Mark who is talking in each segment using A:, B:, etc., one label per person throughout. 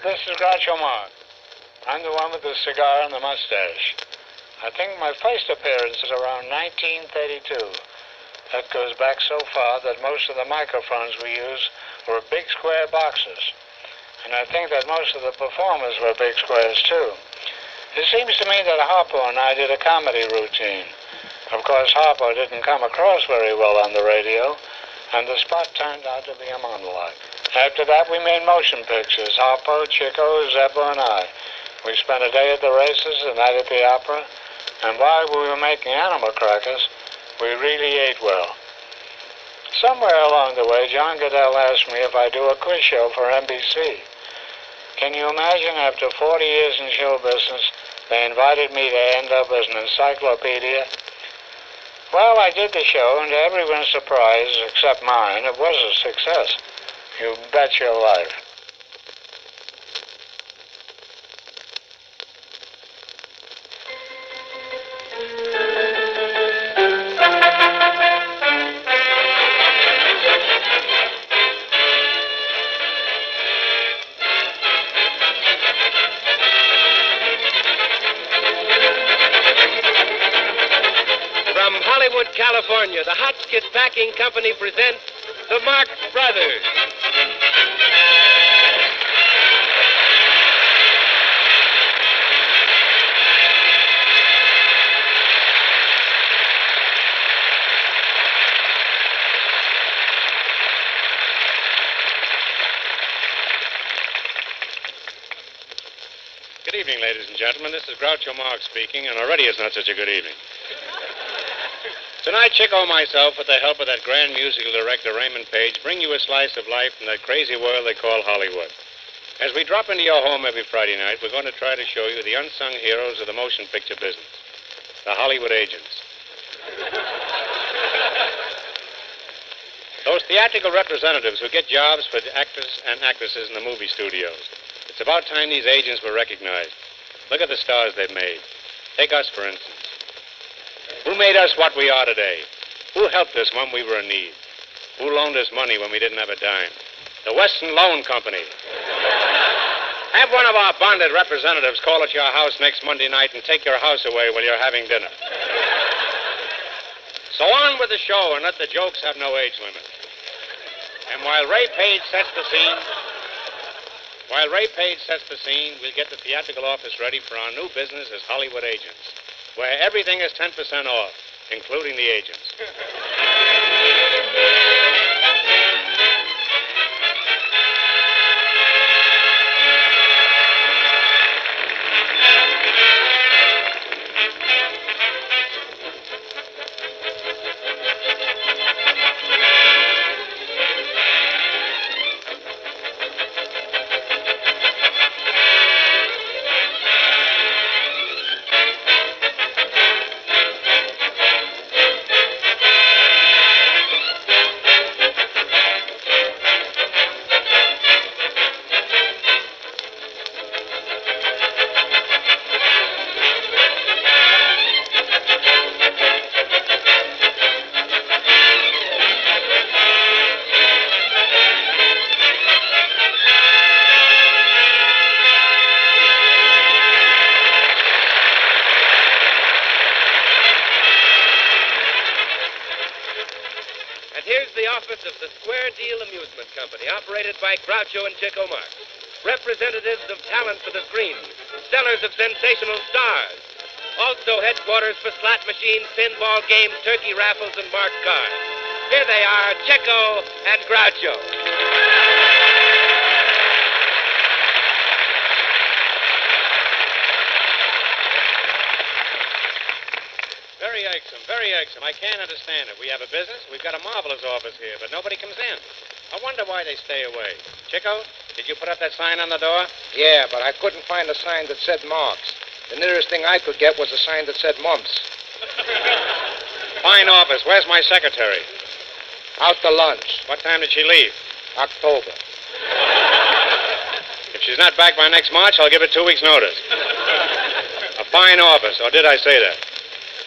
A: this is Groucho Marx. I'm the one with the cigar and the mustache. I think my first appearance is around 1932. That goes back so far that most of the microphones we use were big square boxes. And I think that most of the performers were big squares, too. It seems to me that Harpo and I did a comedy routine. Of course, Harpo didn't come across very well on the radio, and the spot turned out to be a monologue. After that, we made motion pictures, Harpo, Chico, Zeppo, and I. We spent a day at the races, a night at the opera, and while we were making animal crackers, we really ate well. Somewhere along the way, John Goodell asked me if I'd do a quiz show for NBC. Can you imagine, after 40 years in show business, they invited me to end up as an encyclopedia? Well, I did the show, and to everyone's surprise, except mine, it was a success. You bet your life.
B: From Hollywood, California, the Hotchkiss Packing Company presents the Marx Brothers.
C: Good evening, ladies and gentlemen. This is Groucho Marx speaking, and already it's not such a good evening. Tonight, Chico and myself, with the help of that grand musical director, Raymond Page, bring you a slice of life in that crazy world they call Hollywood. As we drop into your home every Friday night, we're going to try to show you the unsung heroes of the motion picture business, the Hollywood agents. Those theatrical representatives who get jobs for actors and actresses in the movie studios. It's about time these agents were recognized. Look at the stars they've made. Take us, for instance. Who made us what we are today? Who helped us when we were in need? Who loaned us money when we didn't have a dime? The Western Loan Company. Have one of our bonded representatives call at your house next Monday night and take your house away while you're having dinner. So on with the show and let the jokes have no age limit. And while Ray Page sets the scene, we'll get the theatrical office ready for our new business as Hollywood agents, where everything is 10% off, including the agents.
B: Office of the Square Deal Amusement Company, operated by Groucho and Chico Marx. Representatives of talent for the screen, sellers of sensational stars. Also headquarters for slot machines, pinball games, turkey raffles, and marked cards. Here they are, Chico and Groucho.
C: Very irksome, very irksome. I can't understand it. We have a business. We've got a marvelous office here, but nobody comes in. I wonder why they stay away. Chico, did you put up that sign on the door?
D: Yeah, but I couldn't find a sign that said Marx. The nearest thing I could get was a sign that said Mumps.
C: Fine office. Where's my secretary?
D: Out to lunch.
C: What time did she leave?
D: October.
C: If she's not back by next March, I'll give her 2 weeks' notice. A fine office, or did I say that?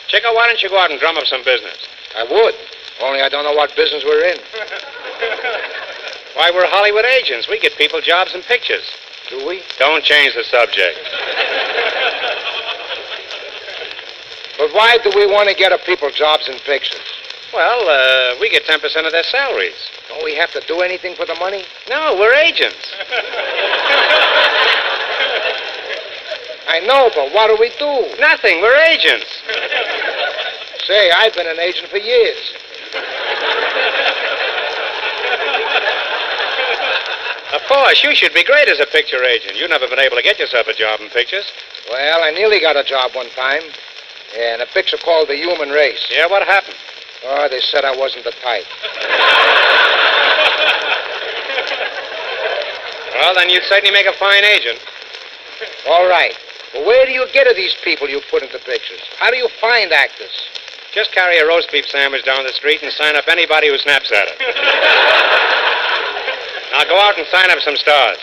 C: Chico, why don't you go out and drum up some business?
D: I would, only I don't know what business we're in.
C: Why, we're Hollywood agents. We get people jobs and pictures.
D: Do we?
C: Don't change the subject.
D: But why do we want to get people jobs in pictures?
C: Well, we get 10% of their salaries.
D: Don't we have to do anything for the money?
C: No, we're agents.
D: I know, but what do we do?
C: Nothing. We're agents.
D: Say, I've been an agent for years.
C: Of course, you should be great as a picture agent. You've never been able to get yourself a job in pictures.
D: Well, I nearly got a job one time. In a picture called The Human Race.
C: Yeah, what happened?
D: Oh, they said I wasn't the type.
C: Well, then you'd certainly make a fine agent.
D: All right. But where do you get these people you put into pictures? How do you find actors?
C: Just carry a roast beef sandwich down the street and sign up anybody who snaps at it. Now go out and sign up some stars.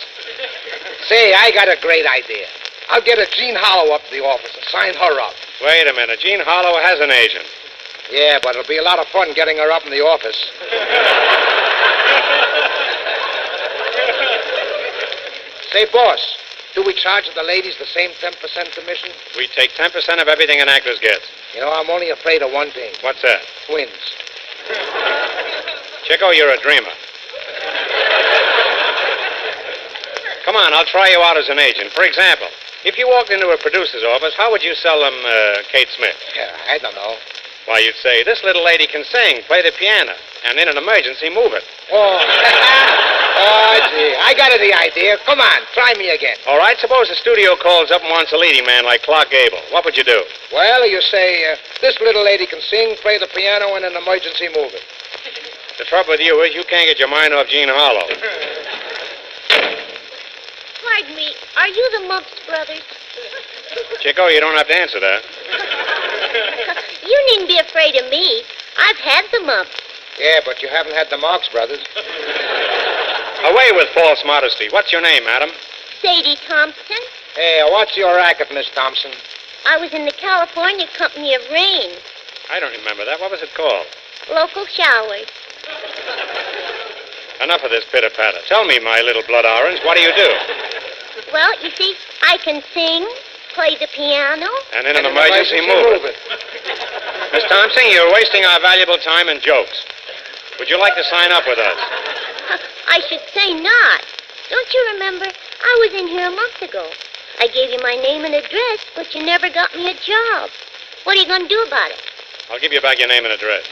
D: Say, I got a great idea. I'll get a Jean Hollow up to the office and sign her up.
C: Wait a minute. Jean Hollow has an agent.
D: Yeah, but it'll be a lot of fun getting her up in the office. Say, boss, do we charge the ladies the same 10% commission?
C: We take 10% of everything an actress gets.
D: You know, I'm only afraid of one thing.
C: What's that?
D: Twins.
C: Chico, you're a dreamer. Come on, I'll try you out as an agent. For example, if you walked into a producer's office, how would you sell them Kate Smith?
D: Yeah, I don't know.
C: Why, you'd say, this little lady can sing, play the piano, and in an emergency, move it.
D: Oh, oh, gee, I got the idea. Come on, try me again.
C: All right, suppose the studio calls up and wants a leading man like Clark Gable. What would you do?
D: Well, you say, this little lady can sing, play the piano, and in an emergency, move it.
C: The trouble with you is you can't get your mind off Jean Hollow.
E: Pardon me, are you the Mumps brothers?
C: Chico, you don't have to answer that.
E: You needn't be afraid of me. I've had the mumps.
D: Yeah, but you haven't had the Marx brothers.
C: Away with false modesty. What's your name, madam?
E: Sadie Thompson.
D: Hey, what's your racket, Miss Thompson?
E: I was in the California Company of Rain.
C: I don't remember that. What was it called?
E: Local showers.
C: Enough of this pitter-patter. Tell me, my little blood orange, what do you do?
E: Well, you see, I can sing, play the piano.
C: And in an emergency, move it. Miss Thompson, you're wasting our valuable time in jokes. Would you like to sign up with us?
E: I should say not. Don't you remember? I was in here a month ago. I gave you my name and address, but you never got me a job. What are you going to do about it?
C: I'll give you back your name and address.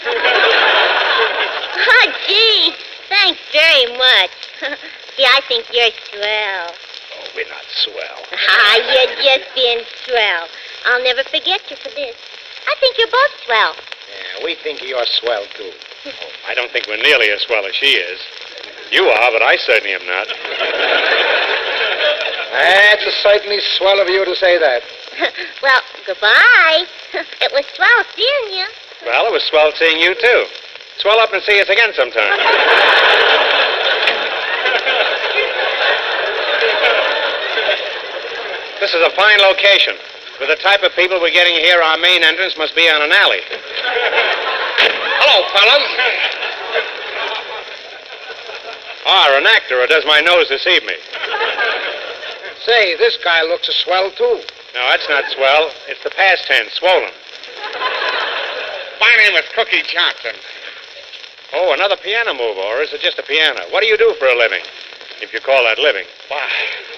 E: Oh, gee. Thanks very much. Gee, I think you're swell.
D: Oh, we're not swell.
E: You're just being swell. I'll never forget you for this. I think you're both swell.
D: Yeah, we think you're swell, too.
C: Oh, I don't think we're nearly as swell as she is. You are, but I certainly am not.
D: That's certainly swell of you to say that.
E: Well, goodbye. It was swell seeing you.
C: Well, it was swell seeing you, too. Swell up and see us again sometime. This is a fine location. With the type of people we're getting here, our main entrance must be on an alley. Hello, fellas. An actor who does my nose deceive me.
D: Say, this guy looks a swell, too.
C: No, that's not swell. It's the past tense, swollen.
F: My name is Cookie Johnson.
C: Oh, another piano mover, or is it just a piano? What do you do for a living, if you call that living?
F: Why,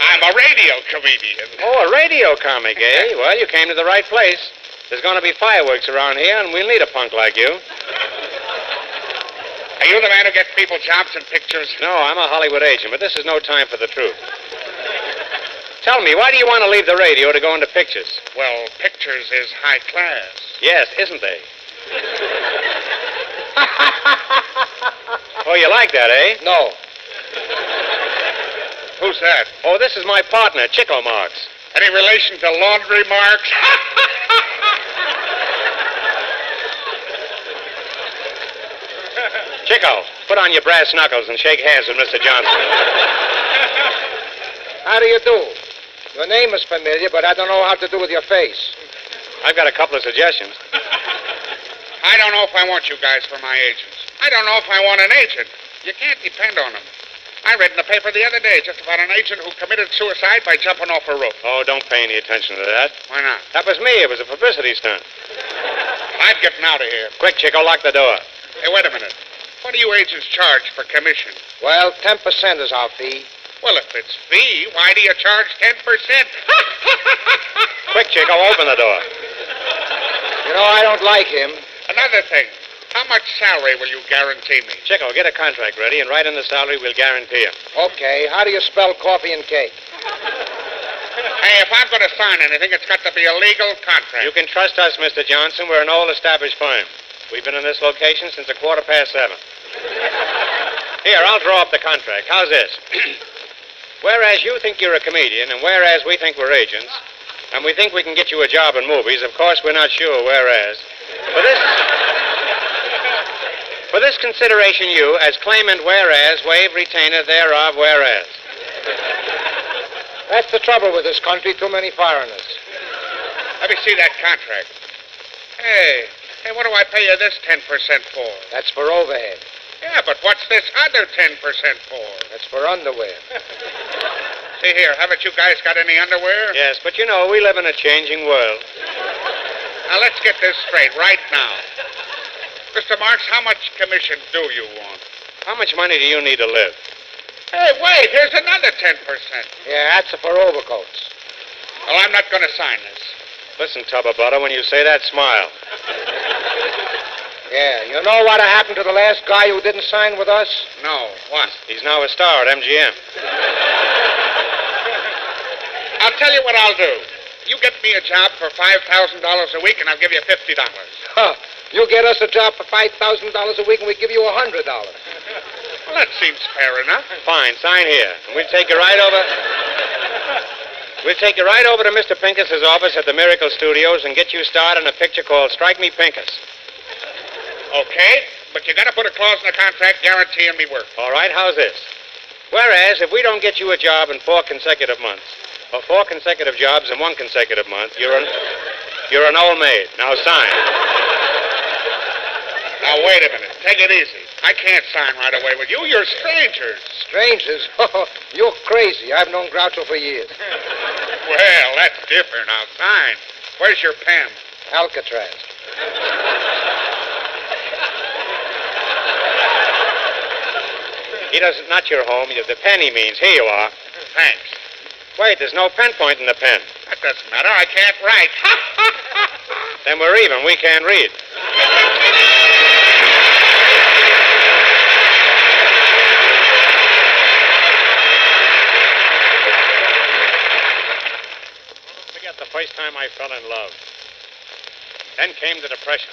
F: I'm a radio comedian.
C: Oh, a radio comic, eh? Well, you came to the right place. There's going to be fireworks around here, and we'll need a punk like you.
F: Are you the man who gets people jobs in pictures?
C: No, I'm a Hollywood agent, but this is no time for the truth. Tell me, why do you want to leave the radio to go into pictures?
F: Well, pictures is high class.
C: Yes, isn't they? Oh, you like that, eh?
D: No.
F: Who's that?
C: Oh, this is my partner, Chico Marx.
F: Any relation to Laundry Marx?
C: Chico, put on your brass knuckles and shake hands with Mr. Johnson.
D: How do you do? Your name is familiar, but I don't know how to do with your face.
C: I've got a couple of suggestions.
F: I don't know if I want you guys for my agents. I don't know if I want an agent. You can't depend on them. I read in the paper the other day just about an agent who committed suicide by jumping off a roof.
C: Oh, don't pay any attention to that.
F: Why not?
C: That was me. It was a publicity stunt.
F: I'm getting out of here.
C: Quick, Chico, lock the door.
F: Hey, wait a minute. What do you agents charge for commission?
D: Well, 10% is our fee.
F: Well, if it's fee, why do you charge 10%?
C: Quick, Chico, open the door.
D: You know, I don't like him.
F: Another thing. How much salary will you guarantee me?
C: Chico, get a contract ready and write in the salary we'll guarantee him.
D: Okay, how do you spell coffee and cake?
F: Hey, if I'm going to sign anything, it's got to be a legal contract.
C: You can trust us, Mr. Johnson. We're an old established firm. We've been in this location since 7:15. Here, I'll draw up the contract. How's this? Whereas you think you're a comedian, and whereas we think we're agents, and we think we can get you a job in movies, of course we're not sure whereas. For this consideration, you, as claimant whereas, waive retainer thereof whereas.
D: That's the trouble with this country, too many foreigners.
F: Let me see that contract. Hey, what do I pay you this 10% for?
D: That's for overhead.
F: Yeah, but what's this other 10% for?
D: That's for underwear.
F: See here, haven't you guys got any underwear?
C: Yes, but you know, we live in a changing world.
F: Now, let's get this straight right now. Mr. Marx, how much commission do you want?
C: How much money do you need to live?
F: Hey, wait, here's another 10%.
D: Yeah, that's for overcoats.
F: Well, I'm not going to sign this.
C: Listen, Tub of Butter, when you say that, smile.
D: Yeah, you know what happened to the last guy who didn't sign with us?
F: No, what?
C: He's now a star at MGM.
F: I'll tell you what I'll do. You get me a job for $5,000 a week, and I'll give you $50.
D: Huh. You get us a job for $5,000 a week, and we give you $100.
F: Well, that seems fair enough.
C: Fine, sign here. And we'll take you right over. We'll take you right over to Mr. Pincus's office at the Miracle Studios and get you starred in a picture called Strike Me Pincus.
F: Okay, but you got to put a clause in the contract guaranteeing me work.
C: All right, how's this? Whereas, if we don't get you a job in 4 consecutive months, or 4 consecutive jobs in 1 consecutive month, you're an old maid. Now sign.
F: Now, wait a minute. Take it easy. I can't sign right away with you. You're strangers.
D: Strangers? Oh, you're crazy. I've known Groucho for years.
F: Well, that's different. I'll sign. Where's your pen?
D: Alcatraz.
C: He doesn't, not your home. The pen he means. Here you are.
F: Thanks.
C: Wait, there's no pen point in the pen.
F: That doesn't matter. I can't write.
C: Then we're even. We can't read. I'll forget the first time I fell in love. Then came the Depression.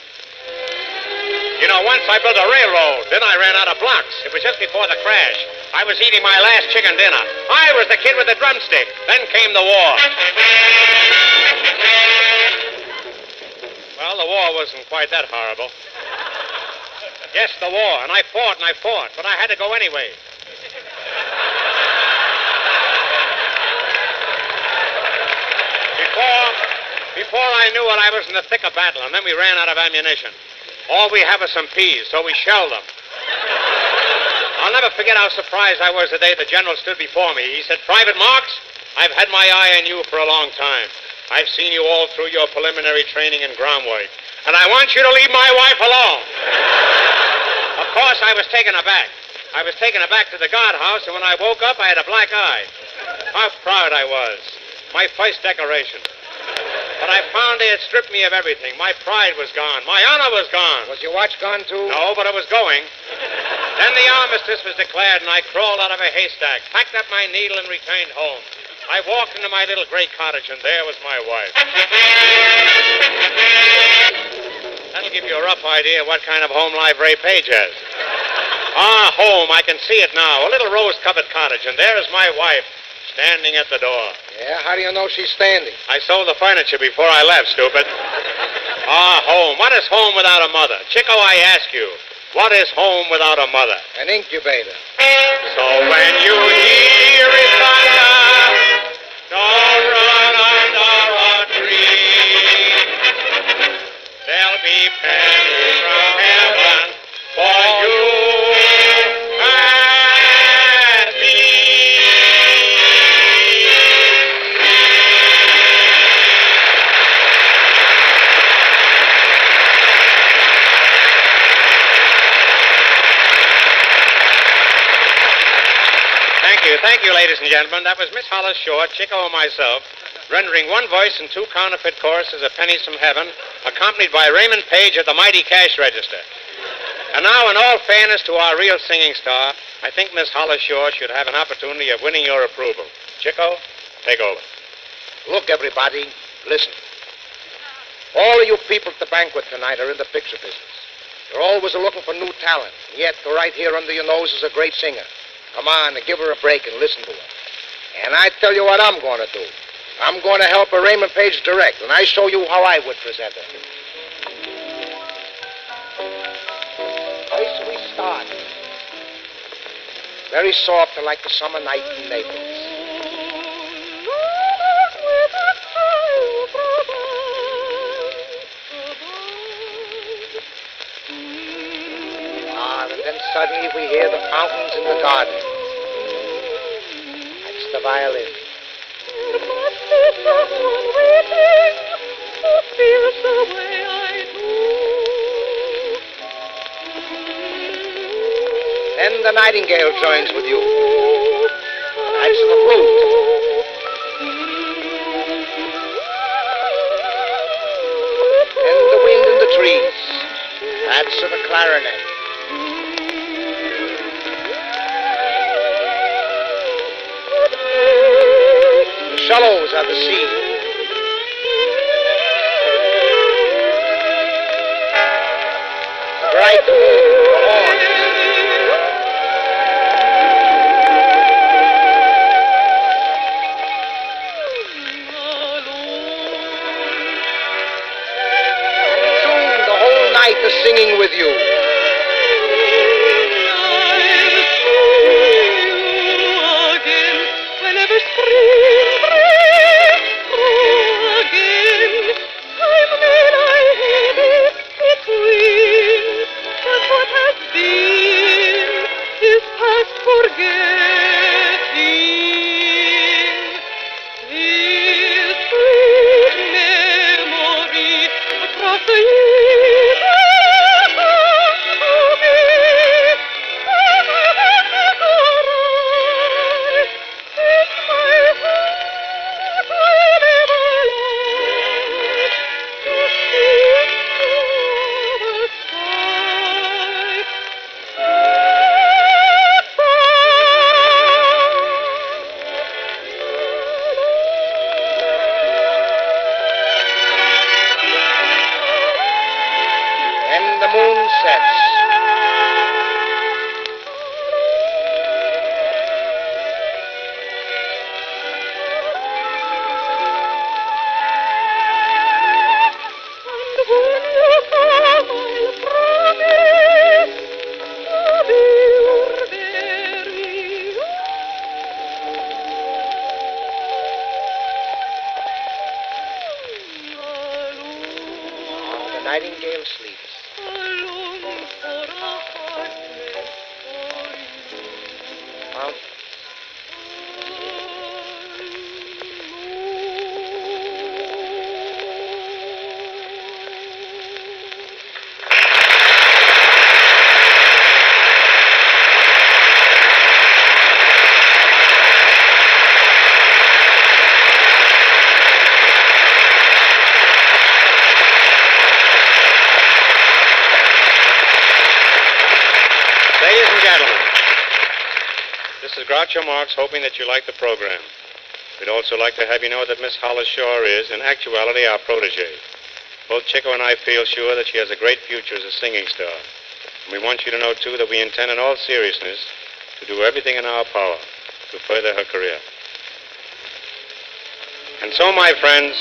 C: You know, once I built a railroad, then I ran out of blocks. It was just before the crash. I was eating my last chicken dinner. I was the kid with the drumstick. Then came the war. Well, the war wasn't quite that horrible. Yes, the war, and I fought, but I had to go anyway. Before I knew it, I was in the thick of battle, and then we ran out of ammunition. All we have is some peas, so we shelled them. I'll never forget how surprised I was the day the general stood before me. He said, "Private Marx, I've had my eye on you for a long time. I've seen you all through your preliminary training in ground work, and I want you to leave my wife alone." Of course, I was taken aback. I was taken aback to the guardhouse, and when I woke up, I had a black eye. How proud I was. My first decoration. But I found they had stripped me of everything. My pride was gone. My honor was gone.
D: Was your watch gone, too?
C: No, but it was going. Then the armistice was declared, and I crawled out of a haystack, packed up my needle, and returned home. I walked into my little gray cottage, and there was my wife. That'll give you a rough idea of what kind of home life Ray Page has. Ah, home, I can see it now. A little rose-covered cottage, and there is my wife, standing at the door.
D: Yeah, how do you know she's standing?
C: I sold the furniture before I left, stupid. Ah, home. What is home without a mother? Chico, I ask you, what is home without a mother?
D: An incubator.
C: So when you hear it thunder, don't run under a tree. There'll be pennies from heaven for you and me. Thank you, ladies and gentlemen. That was Miss Hollis Short, Chico, and myself, rendering one voice and two counterfeit choruses of Pennies from Heaven, accompanied by Raymond Page at the mighty cash register. And now, in all fairness to our real singing star, I think Miss Hollis Shore should have an opportunity of winning your approval. Chico, take over.
D: Look, everybody, listen. All of you people at the banquet tonight are in the picture business. You're always looking for new talent, and yet right here under your nose is a great singer. Come on, and give her a break and listen to her. And I tell you what I'm going to do. I'm going to help her Raymond Page direct, and I show you how I would present her. First we start. Very soft and like the summer night in Naples. And then suddenly we hear the fountains in the garden. That's the violin.
G: There must be someone waiting who feels the way I do.
D: Then the nightingale joins with you. That's the flute. And the wind in the trees. That's the clarinet. The cellos are the sea. The bright moon, the horns. Soon the whole night is singing with you. Nightingale sleeps. Mountains.
C: This is Groucho Marx, hoping that you like the program. We'd also like to have you know that Miss Hollis Shore is, in actuality, our protege. Both Chico and I feel sure that she has a great future as a singing star. And we want you to know, too, that we intend in all seriousness to do everything in our power to further her career. And so, my friends,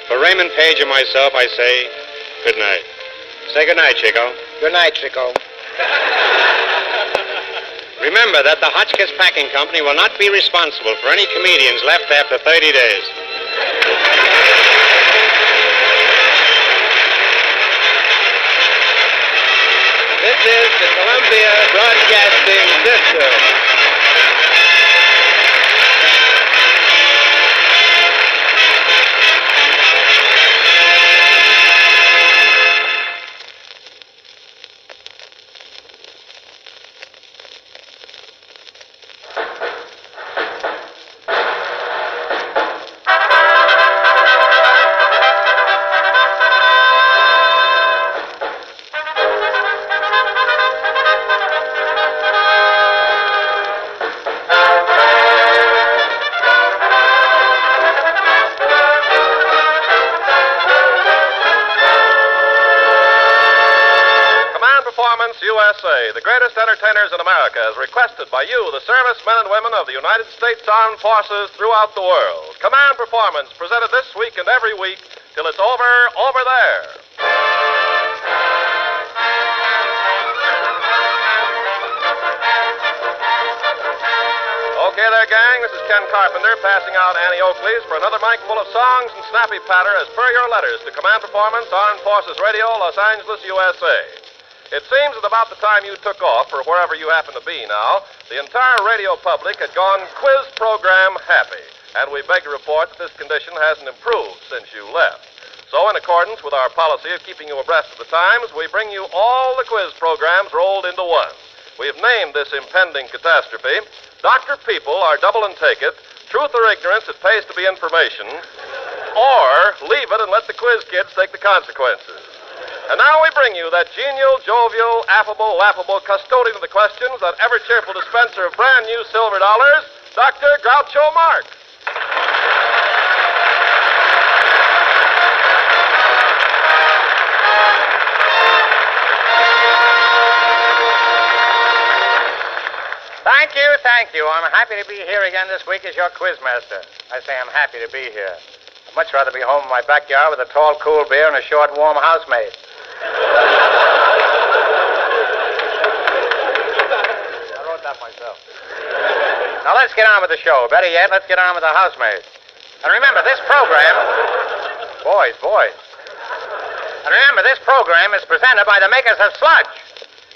C: for Raymond Page and myself, I say good night. Say good night, Chico.
D: Good night, Chico.
C: Remember that the Hotchkiss Packing Company will not be responsible for any comedians left after 30 days.
B: This is the Columbia Broadcasting System.
H: Performance USA, the greatest entertainers in America, as requested by you, the servicemen and women of the United States Armed Forces throughout the world. Command Performance, presented this week and every week till it's over there. Okay there, gang. This is Ken Carpenter passing out Annie Oakley's for another mic full of songs and snappy patter as per your letters to Command Performance, Armed Forces Radio, Los Angeles, USA. It seems that about the time you took off, or wherever you happen to be now, the entire radio public had gone quiz program happy. And we beg to report that this condition hasn't improved since you left. So in accordance with our policy of keeping you abreast of the times, we bring you all the quiz programs rolled into one. We've named this impending catastrophe Dr. People, our Double and Take It, Truth or Ignorance, It Pays to Be Information, or Leave It and Let the Quiz Kids Take the Consequences. And now we bring you that genial, jovial, affable, laughable custodian of the questions, that ever-cheerful dispenser of brand-new silver dollars, Dr. Groucho Marx.
D: Thank you. I'm happy to be here again this week as your quizmaster. I say I'm happy to be here. I'd much rather be home in my backyard with a tall, cool beer and a short, warm housemaid. I wrote that myself. Now let's get on with the show. Better yet, let's get on with the housemaid. And remember, this program... Boys. And remember, this program is presented by the makers of Sludge,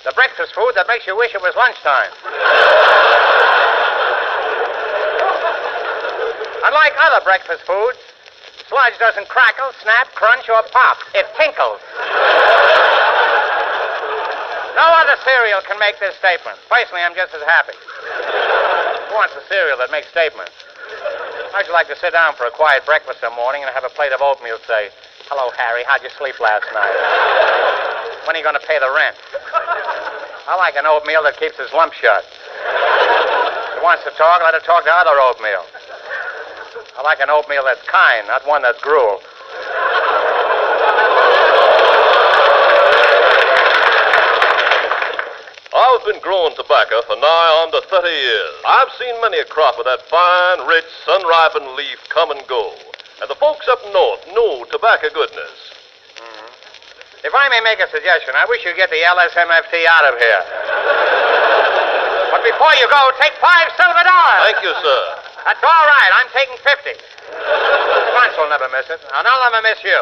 D: the breakfast food that makes you wish it was lunchtime. Unlike other breakfast foods, Sludge doesn't crackle, snap, crunch, or pop. It tinkles. No other cereal can make this statement. Personally, I'm just as happy. Who wants a cereal that makes statements? How'd you like to sit down for a quiet breakfast some morning and have a plate of oatmeal, say, "Hello, Harry, how'd you sleep last night? When are you going to pay the rent?" I like an oatmeal that keeps his lump shut. If he wants to talk, let her talk to other oatmeal. I like an oatmeal that's kind, not one that's gruel.
H: I've been growing tobacco for nigh on to 30 years. I've seen many a crop of that fine, rich, sun-ripened leaf come and go. And the folks up north know tobacco goodness.
D: If I may make a suggestion, I wish you'd get the LSMFT out of here. But before you go, take $5 silver dollars.
H: Thank you, sir.
D: That's all right. I'm taking 50. Bunch will never miss it, and I'll never miss you.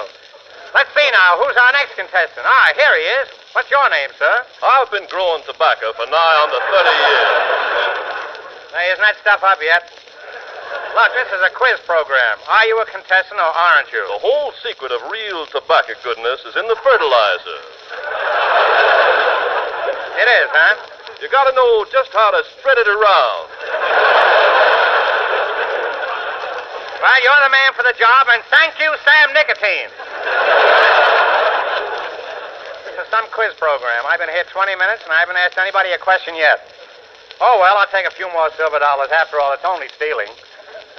D: Let's see now. Who's our next contestant? Ah, here he is. What's your name, sir?
H: I've been growing tobacco for nigh on to 30 years.
D: Now, isn't that stuff up yet? Look, this is a quiz program. Are you a contestant or aren't you?
H: The whole secret of real tobacco goodness is in the fertilizer.
D: It is, huh?
H: You gotta know just how to spread it around.
D: Well, you're the man for the job, and thank you, Sam Nicotine. This is some quiz program. I've been here 20 minutes, and I haven't asked anybody a question yet. Oh, well, I'll take a few more silver dollars. After all, it's only stealing.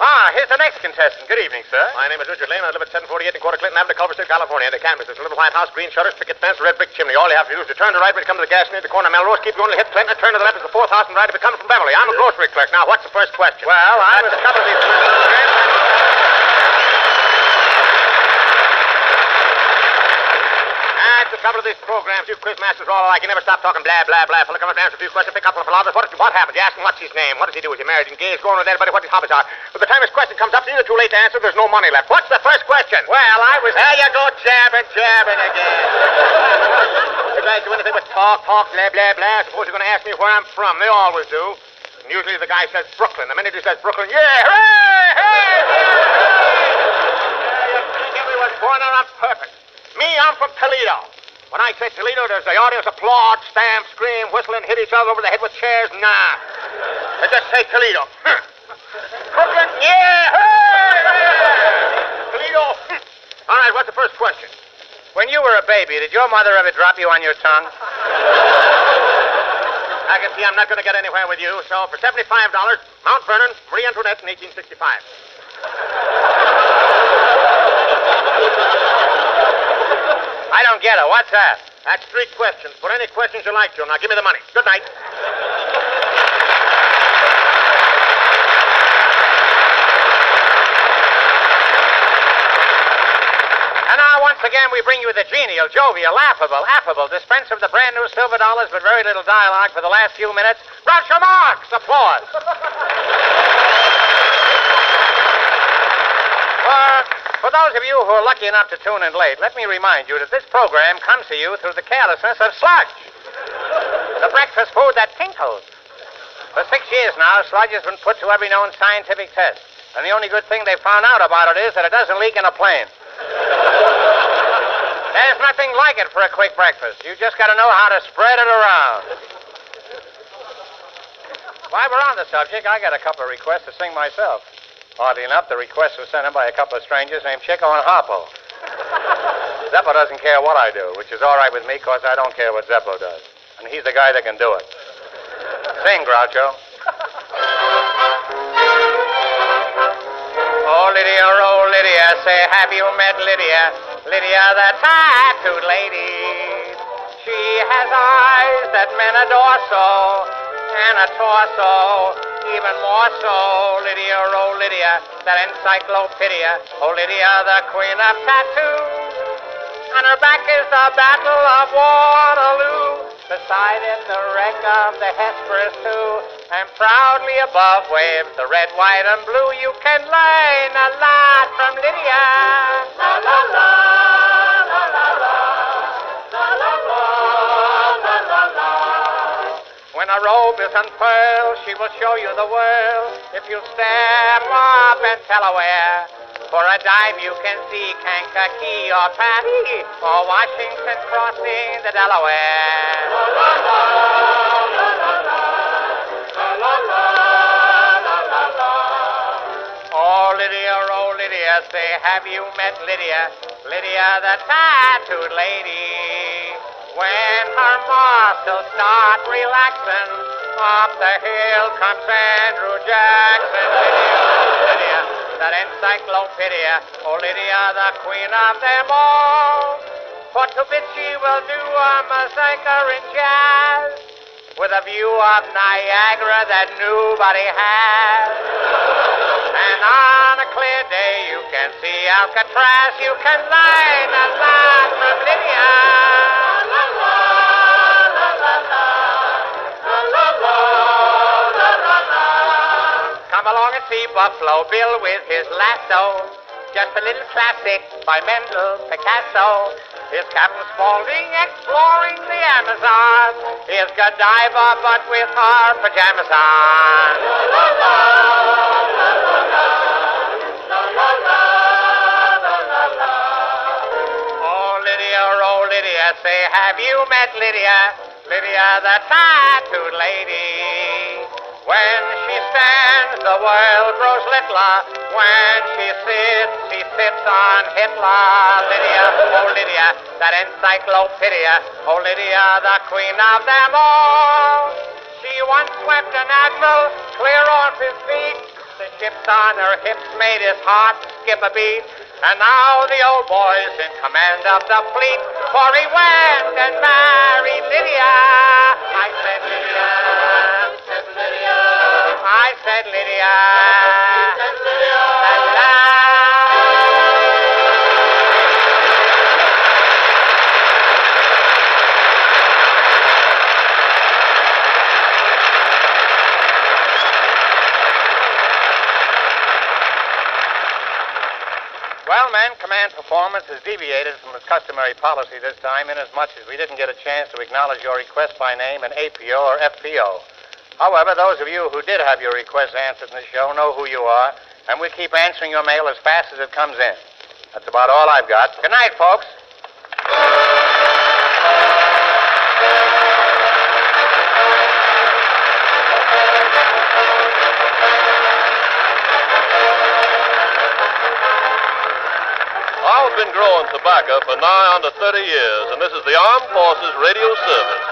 D: Ah, here's the next contestant. Good evening, sir.
I: My name is Richard Lane. I live at 748 and Quarter Clinton Avenue, Culver City, California. The campus is a little white house, green shutters, picket fence, red brick chimney. All you have to do is to turn to the right when you come to the gas near the corner of Melrose. Keep going to hit Clinton. Turn to the left is the fourth house and right if it comes from Beverly. I'm a grocery clerk. Now, what's the first question?
D: Well, I was a couple of these...
I: That's the trouble of these programs. You quizmasters are all alike. You never stop talking blah, blah, blah. Fella, come up and answer a few questions, pick up a couple others. What happened? You ask him what's his name. What does he do? Is he married, engaged, going with anybody? What his hobbies are? By the time his question comes up, it's either too late to answer, there's no money left. What's the first question?
D: Well, I was...
I: There you go, jabbing again. You guys do anything but talk, blah, blah, blah. Suppose you're going to ask me where I'm from. They always do. And usually the guy says Brooklyn. The minute he says Brooklyn, yeah, hooray, hey, you think everyone's born there on purpose. Me, I'm from Toledo. When I say Toledo, does the audience applaud, stamp, scream, whistle, and hit each other over the head with chairs? Nah. They just say Toledo. Brooklyn, yeah, hey, Toledo. All right, what's the first question?
D: When you were a baby, did your mother ever drop you on your tongue?
I: I can see I'm not going to get anywhere with you, so for $75, Mount Vernon, Marie Antoinette in 1865.
D: I don't get it. What's that?
I: That's 3 questions. Put any questions you like, Joe. Now, give me the money. Good night. And now, once again, we bring you the genial, jovial, affable dispenser of the brand new silver dollars with very little dialogue for the last few minutes, Groucho Marx. Applause. For those of you who are lucky enough to tune in late, let me remind you that this program comes to you through the carelessness of sludge, the breakfast food that tinkles. For 6 years now, sludge has been put to every known scientific test, and the only good thing they found out about it is that it doesn't leak in a plane. There's nothing like it for a quick breakfast. You just got to know how to spread it around. While we're on the subject, I got a couple of requests to sing myself. Oddly enough, the request was sent in by a couple of strangers named Chico and Harpo. Zeppo doesn't care what I do, which is all right with me because I don't care what Zeppo does. And he's the guy that can do it. Sing, Groucho. Oh, Lydia, say, have you met Lydia? Lydia, the tattooed lady. She has eyes that men adore so, and a torso even more so. Lydia, oh, Lydia, that encyclopedia. Oh, Lydia, the queen of tattoos. On her back is the Battle of Waterloo. Beside it, the wreck of the Hesperus, too. And proudly above waves the red, white, and blue. You can learn a lot from Lydia. La, la, la, la, la, la, la, la, la, la, la. When a robe is unfurled, she will show you the world. If you step up and tell her where. For a dime you can see Kankakee or Paris or Washington crossing the Delaware. La, la, la, la, la, la, la, la, la, la. Oh, Lydia, say, have you met Lydia? Lydia, the tattooed lady. When her muscles start relaxing, up the hill comes Andrew Jackson. Lydia, that encyclopedia. Oh, Lydia, the queen of them all. For to bit she will do a massacre in jazz, with a view of Niagara that nobody has. And on a clear day you can see Alcatraz. You can learn a lot from Lydia. La, la, la, la, la, la, la, la, la, la, la. Come along and see Buffalo Bill with his lasso. Just a little classic by Mendel Picasso. Here's Captain Spaulding exploring the Amazon. Here's Godiva, but with her pajamas on. La, la, la, la, la, la, la, la, la, la, la. Oh, Lydia, say, have you met Lydia? Lydia, the tattooed lady. When she stands, the world grows littler. When she sits on Hitler. Lydia, oh Lydia, that encyclopedia. Oh Lydia, the queen of them all. She once swept an admiral clear off his feet. The ships on her hips made his heart skip a beat. And now the old boy's in command of the fleet, for he went and married Lydia. I said Lydia. I said Lydia. La, la. Well, men, command performance has deviated from its customary policy this time, inasmuch as we didn't get a chance to acknowledge your request by name in APO or FPO. However, those of you who did have your requests answered in the show know who you are, and we'll keep answering your mail as fast as it comes in. That's about all I've got. Good night, folks.
H: I've been growing tobacco for nigh under 30 years, and this is the Armed Forces Radio Service.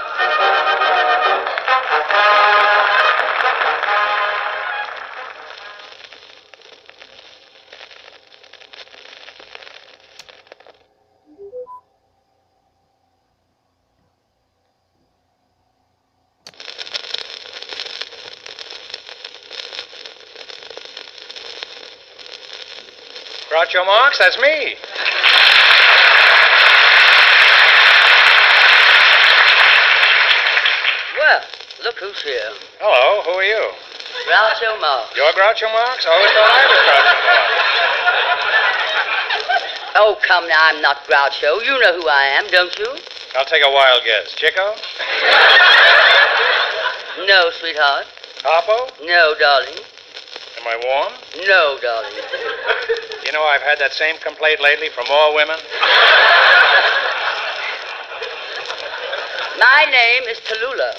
C: Groucho Marx, that's me.
J: Well, look who's here.
C: Hello, who are you?
J: Groucho Marx.
C: You're Groucho Marx? I always thought I was Groucho Marx.
J: Oh, come now, I'm not Groucho. You know who I am, don't you?
C: I'll take a wild guess. Chico?
J: No, sweetheart.
C: Capo?
J: No, darling.
C: Am I warm?
J: No, darling.
C: You know, I've had that same complaint lately from more women.
J: My name is Tallulah.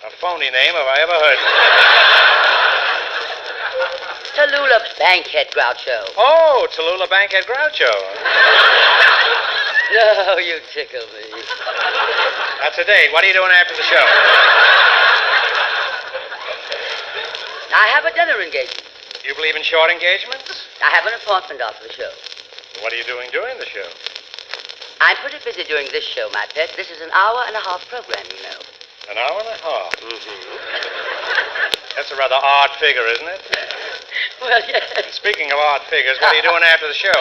C: A phony name have I ever heard.
J: Tallulah Bankhead Groucho.
C: Oh, Tallulah Bankhead Groucho.
J: No, you tickle me.
C: That's a date. What are you doing after the show?
J: I have a dinner engagement.
C: You believe in short engagements?
J: I have an appointment after the show.
C: What are you doing during the show?
J: I'm pretty busy during this show, my pet. This is an hour-and-a-half program, you know.
C: An hour and a half?
J: Mm-hmm.
C: That's a rather odd figure, isn't it?
J: Well, yes.
C: And speaking of odd figures, what are you doing after the show?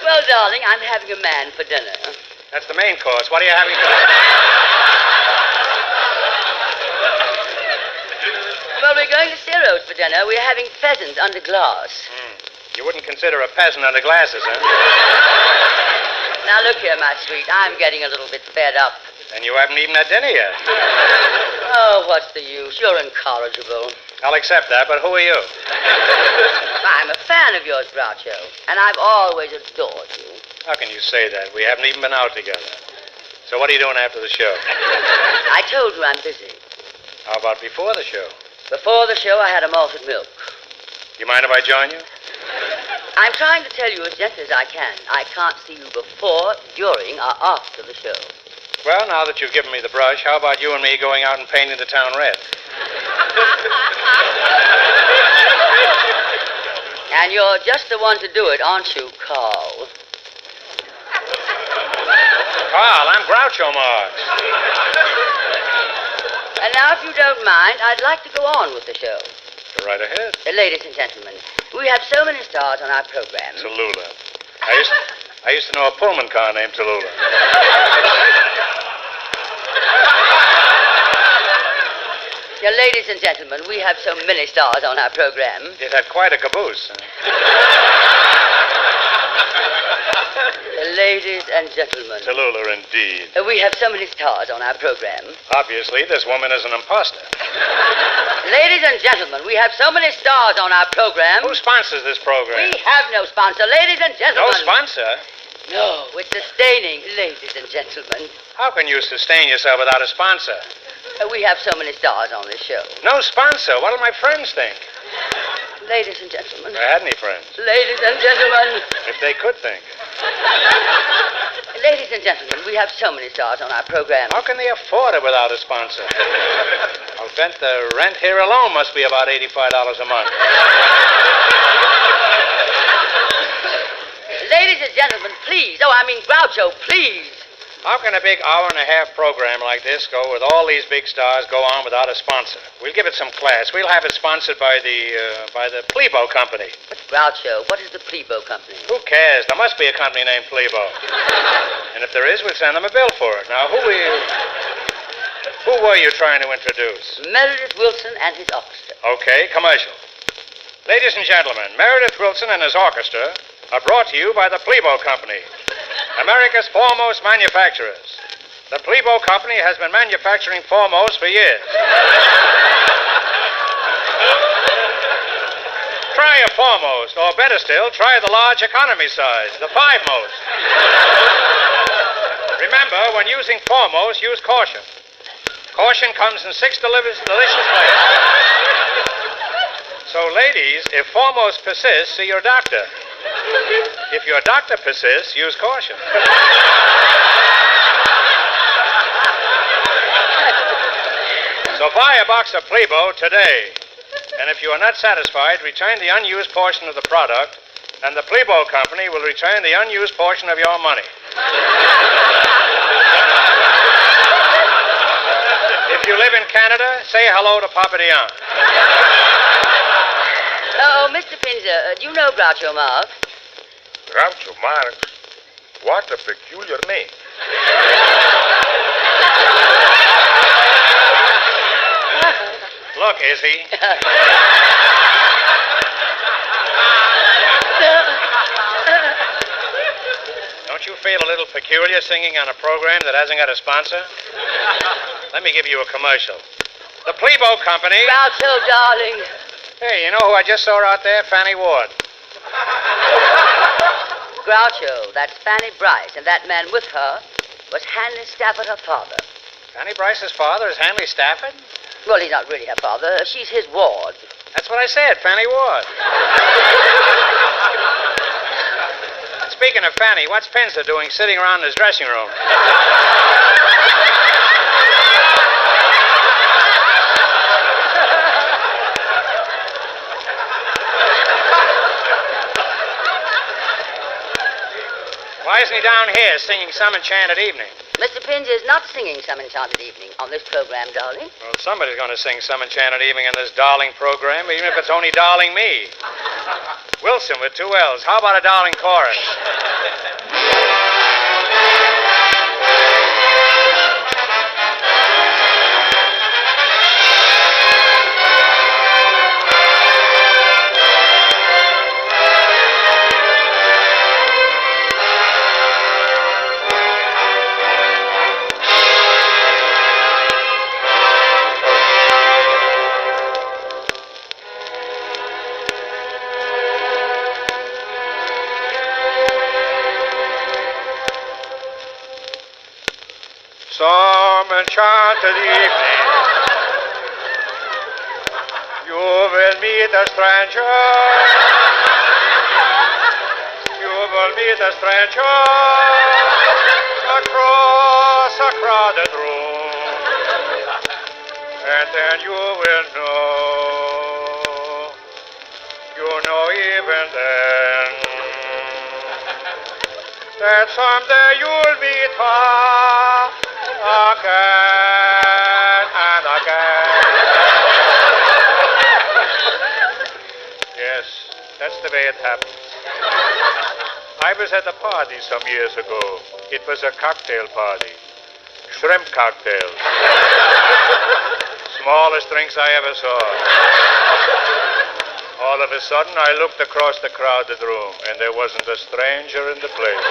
J: Well, darling, I'm having a man for dinner.
C: That's the main course. What are you having for dinner?
J: Well, we're going to Ciro's for dinner. We're having pheasant under glass.
C: You wouldn't consider a peasant under glasses, huh?
J: Now, look here, my sweet. I'm getting a little bit fed up.
C: And you haven't even had dinner yet.
J: Oh, what's the use? You're incorrigible.
C: I'll accept that, but who are you?
J: I'm a fan of yours, Groucho, and I've always adored you.
C: How can you say that? We haven't even been out together. So what are you doing after the show?
J: I told you I'm busy.
C: How about before the show?
J: Before the show, I had a malted milk.
C: You mind if I join you?
J: I'm trying to tell you as gently as I can. I can't see you before, during, or after the show.
C: Well, now that you've given me the brush, how about you and me going out and painting the town red?
J: And you're just the one to do it, aren't you, Carl?
C: Carl, I'm Groucho Marx.
J: And now, if you don't mind, I'd like to go on with the show.
C: Go right ahead.
J: Ladies and gentlemen, we have so many stars on our program.
C: Tallulah. I used to know a Pullman car named Tallulah.
J: Now, ladies and gentlemen, we have so many stars on our program.
C: It had quite a caboose.
J: Ladies and gentlemen.
C: Tallulah, indeed.
J: We have so many stars on our program.
C: Obviously, this woman is an imposter.
J: Ladies and gentlemen, we have so many stars on our program.
C: Who sponsors this program?
J: We have no sponsor, ladies and gentlemen.
C: No sponsor?
J: No, it's sustaining, ladies and gentlemen.
C: How can you sustain yourself without a sponsor?
J: We have so many stars on this show.
C: No sponsor? What'll my friends think?
J: Ladies and gentlemen.
C: I had any friends.
J: Ladies and gentlemen.
C: If they could think.
J: Ladies and gentlemen, we have so many stars on our program.
C: How can they afford it without a sponsor? I'll bet the rent here alone must be about $85 a month.
J: Ladies and gentlemen, please. Oh, I mean, Groucho, please.
C: How can a big hour-and-a-half program like this go with all these big stars go on without a sponsor? We'll give it some class. We'll have it sponsored by the Plebo Company.
J: But, Groucho, what is the Plebo Company?
C: Who cares? There must be a company named Plebo. And if there is, we'll send them a bill for it. Now, who were you trying to introduce?
J: Meredith Wilson and his orchestra.
C: Okay, commercial. Ladies and gentlemen, Meredith Wilson and his orchestra are brought to you by the Plebo Company, America's foremost manufacturers. The Plebo Company has been manufacturing Foremost for years. Try a Foremost, or better still, try the large economy size, the 5-most. Remember, when using Foremost, use caution. Caution comes in 6 delicious flavors. So, ladies, if Foremost persists, see your doctor. If your doctor persists, use caution. So buy a box of Plebo today. And if you are not satisfied, return the unused portion of the product, and the Plebo Company will return the unused portion of your money. If you live in Canada, say hello to Papa Dion.
J: Oh, Mr. Pinzer, do you know Groucho Marx?
K: Groucho Marx? What a peculiar name.
C: Look, Izzy. Don't you feel a little peculiar singing on a program that hasn't got a sponsor? Let me give you a commercial. The Plebo Company.
J: Groucho, darling.
C: Hey, you know who I just saw out there? Fanny Ward.
J: Groucho, that's Fanny Bryce, and that man with her was Hanley Stafford, her father.
C: Fanny Bryce's father is Hanley Stafford?
J: Well, he's not really her father. She's his ward.
C: That's what I said, Fanny Ward. Speaking of Fanny, what's Pinzer doing sitting around in his dressing room? Why isn't he down here singing Some Enchanted Evening?
J: Mr. Pinzer is not singing Some Enchanted Evening on this program, darling.
C: Well, somebody's going to sing Some Enchanted Evening in this darling program, even if it's only darling me. Wilson with 2 L's. How about a darling chorus? Some enchanted evening, you will meet a stranger. You will meet a stranger across a crowded room, and then you will know even then, that someday you'll meet her again and again. Yes, that's the way it happens. I was at a party some years ago. It was a cocktail party. Shrimp cocktails. Smallest drinks I ever saw. All of a sudden, I looked across the crowded room, and there wasn't a stranger in the place.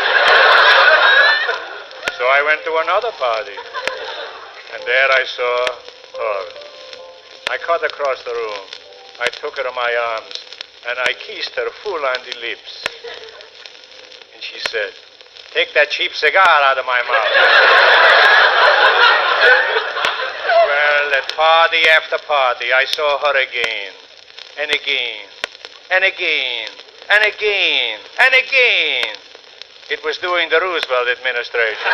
C: So I went to another party, and there I saw her. I cut across the room. I took her in my arms, and I kissed her full on the lips. And she said, "Take that cheap cigar out of my mouth." Well, at party after party, I saw her again, and again, and again, and again, and again. It was during the Roosevelt administration.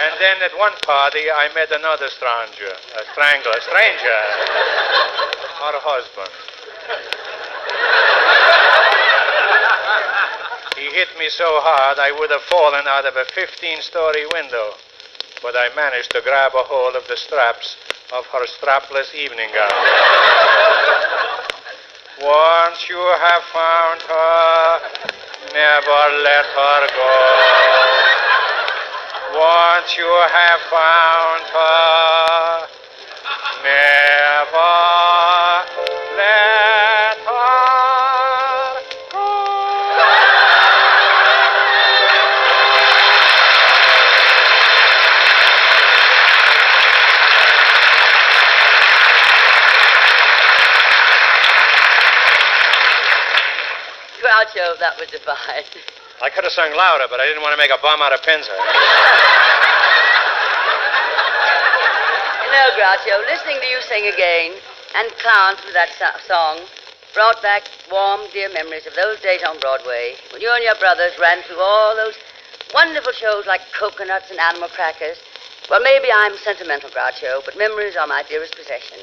C: And then at one party, I met another stranger, a stranger, her husband. He hit me so hard, I would have fallen out of a 15-story window. But I managed to grab a hold of the straps of her strapless evening gown. Once you have found her, never let her go. Once you have found her, never let her go.
J: Groucho, that was divine.
C: I could have sung louder, but I didn't want to make a bum out of Pinzer.
J: You know, Groucho, listening to you sing again and clown through that song brought back warm, dear memories of those days on Broadway when you and your brothers ran through all those wonderful shows like Coconuts and Animal Crackers. Well, maybe I'm sentimental, Groucho, but memories are my dearest possession.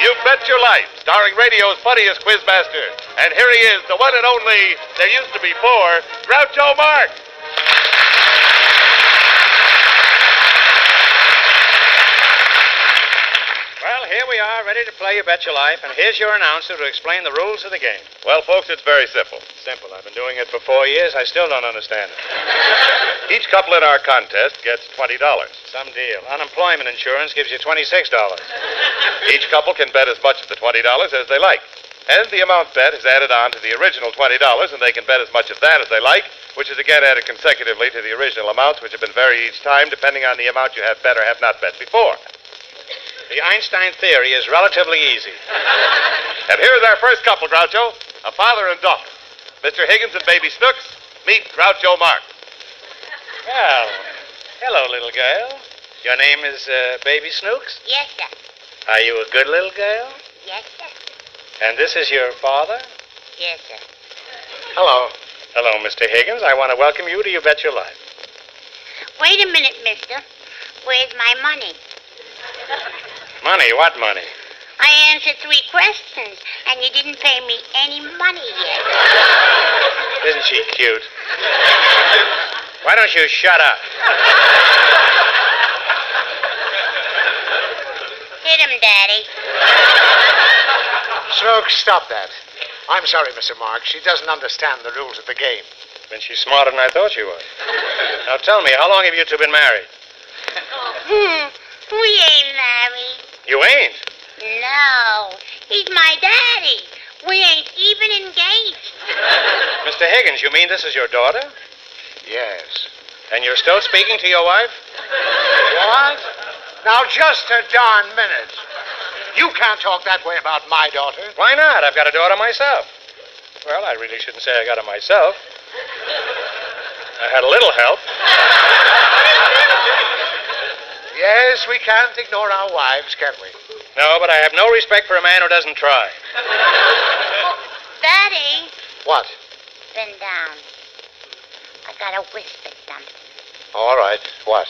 H: You Bet Your Life, starring radio's funniest quizmaster. And here he is, the one and only, there used to be 4, Groucho Marx.
C: here we are, ready to play You Bet Your Life, and here's your announcer to explain the rules of the game.
H: Well, folks, it's very simple.
C: Simple. I've been doing it for 4 years. I still don't understand it.
H: Each couple in our contest gets $20.
C: Some deal. Unemployment insurance gives you $26.
H: Each couple can bet as much of the $20 as they like. And the amount bet is added on to the original $20, and they can bet as much of that as they like, which is again added consecutively to the original amounts, which have been varied each time, depending on the amount you have bet or have not bet before.
C: The Einstein theory is relatively easy.
H: And here's our first couple, Groucho, a father and daughter. Mr. Higgins and baby Snooks, meet Groucho Marx.
C: Well, hello, little girl. Your name is Baby Snooks?
E: Yes, sir.
C: Are you a good little girl?
E: Yes, sir.
C: And this is your father?
E: Yes, sir.
C: Hello. Hello, Mr. Higgins. I want to welcome you to You Bet Your Life.
E: Wait a minute, mister. Where's my money?
C: Money? What money?
E: I answered 3 questions, and you didn't pay me any money yet.
C: Isn't she cute? Why don't you shut up?
E: Hit him, Daddy.
D: Snooks, stop that. I'm sorry, Mr. Marx. She doesn't understand the rules of the game.
C: Then she's smarter than I thought she was. Now tell me, how long have you two been married?
E: We ain't married.
C: You ain't?
E: No. He's my daddy. We ain't even engaged.
C: Mr. Higgins, you mean this is your daughter?
D: Yes.
C: And you're still speaking to your wife?
D: What? Now, just a darn minute. You can't talk that way about my daughter.
C: Why not? I've got a daughter myself. Well, I really shouldn't say I got her myself. I had a little help.
D: Yes, we can't ignore our wives, can we?
C: No, but I have no respect for a man who doesn't try.
E: Daddy.
D: What?
E: Bend down. I gotta whisper something.
D: All right. What?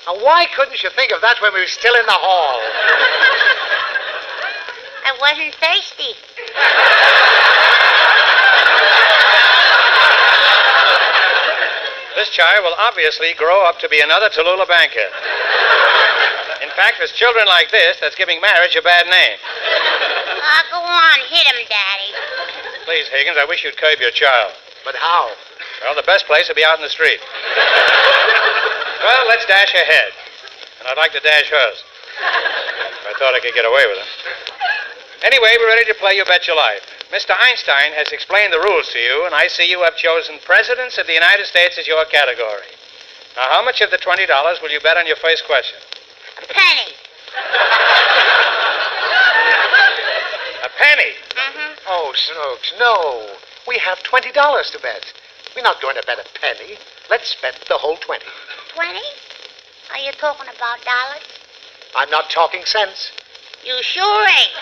D: Now, why couldn't you think of that when we were still in the hall?
E: I wasn't thirsty.
C: This child will obviously grow up to be another Tallulah Bankhead. In fact, it's children like this that's giving marriage a bad name.
E: Go on, hit him, Daddy.
C: Please, Higgins, I wish you'd curb your child.
D: But how?
C: Well, the best place would be out in the street. Well, let's dash ahead. And I'd like to dash hers. I thought I could get away with it. Anyway, we're ready to play You Bet Your Life. Mr. Einstein has explained the rules to you, and I see you have chosen Presidents of the United States as your category. Now, how much of the $20 will you bet on your first question?
E: A penny.
C: A penny?
E: Mm-hmm.
D: Oh, Snooks, no. We have $20 to bet. We're not going to bet a penny. Let's bet the whole 20.
E: 20? Are you talking about dollars?
D: I'm not talking cents.
E: You sure ain't.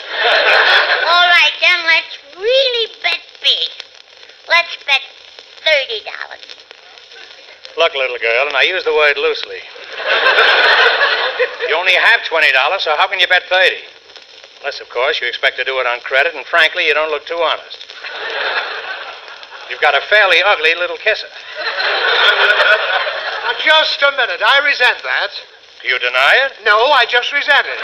E: All right, then let's really bet big. Let's bet $30.
C: Look, little girl, and I use the word loosely. You only have $20, so how can you bet 30? Unless, of course, you expect to do it on credit, and frankly, you don't look too honest. You've got a fairly ugly little kisser.
D: Now, just a minute. I resent that.
C: Do you deny it?
D: No, I just resent it.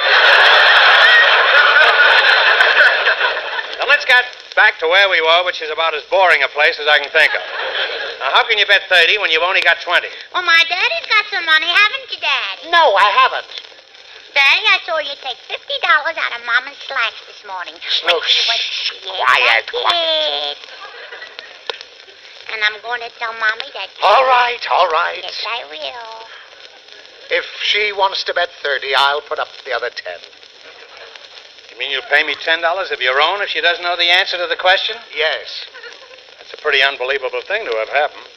C: Now, let's get back to where we were, which is about as boring a place as I can think of. Now, how can you bet 30 when you've only got 20?
E: Well, my daddy's got some money, haven't you, Daddy?
D: No, I haven't.
E: Daddy, I saw you take $50 out of Mama's slacks this morning.
D: Snooks,
E: Quiet. And I'm going to tell Mommy that...
D: All right.
E: Yes, I will.
D: If she wants to bet 30, I'll put up the other 10.
C: You mean you'll pay me $10 of your own if she doesn't know the answer to the question?
D: Yes.
C: That's a pretty unbelievable thing to have happened.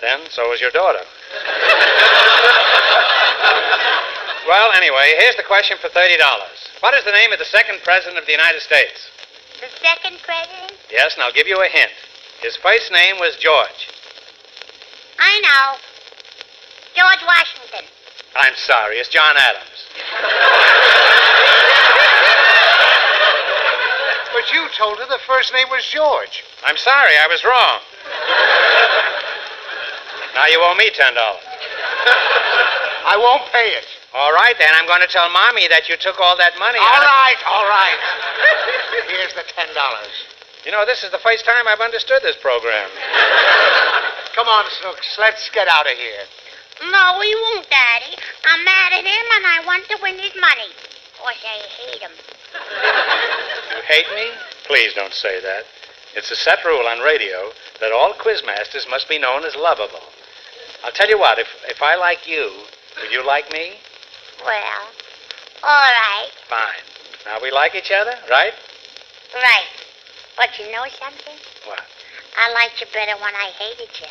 C: Then, so is your daughter. Well, anyway, here's the question for $30. What is the name of the second president of the United States?
E: The second president?
C: Yes, and I'll give you a hint. His first name was George.
E: I know. George Washington.
C: I'm sorry, it's John Adams.
D: But you told her the first name was George.
C: I'm sorry, I was wrong. Now you owe me $10.
D: I won't pay it. All right, then. I'm going to tell Mommy that you took all that money
I: All
D: out of...
I: right, all right. Here's the $10.
D: You know, this is the first time I've understood this program.
I: Come on, Snooks. Let's get out of here.
E: No, we won't, Daddy. I'm mad at him, and I want to win his money. Of course, I hate him.
C: You hate me? Please don't say that. It's a set rule on radio that all quizmasters must be known as lovable. I'll tell you what, if I like you, will you like me?
E: Well, all right.
C: Fine. Now we like each other, right?
E: Right. But you know something?
C: What?
E: I liked you better when I hated you.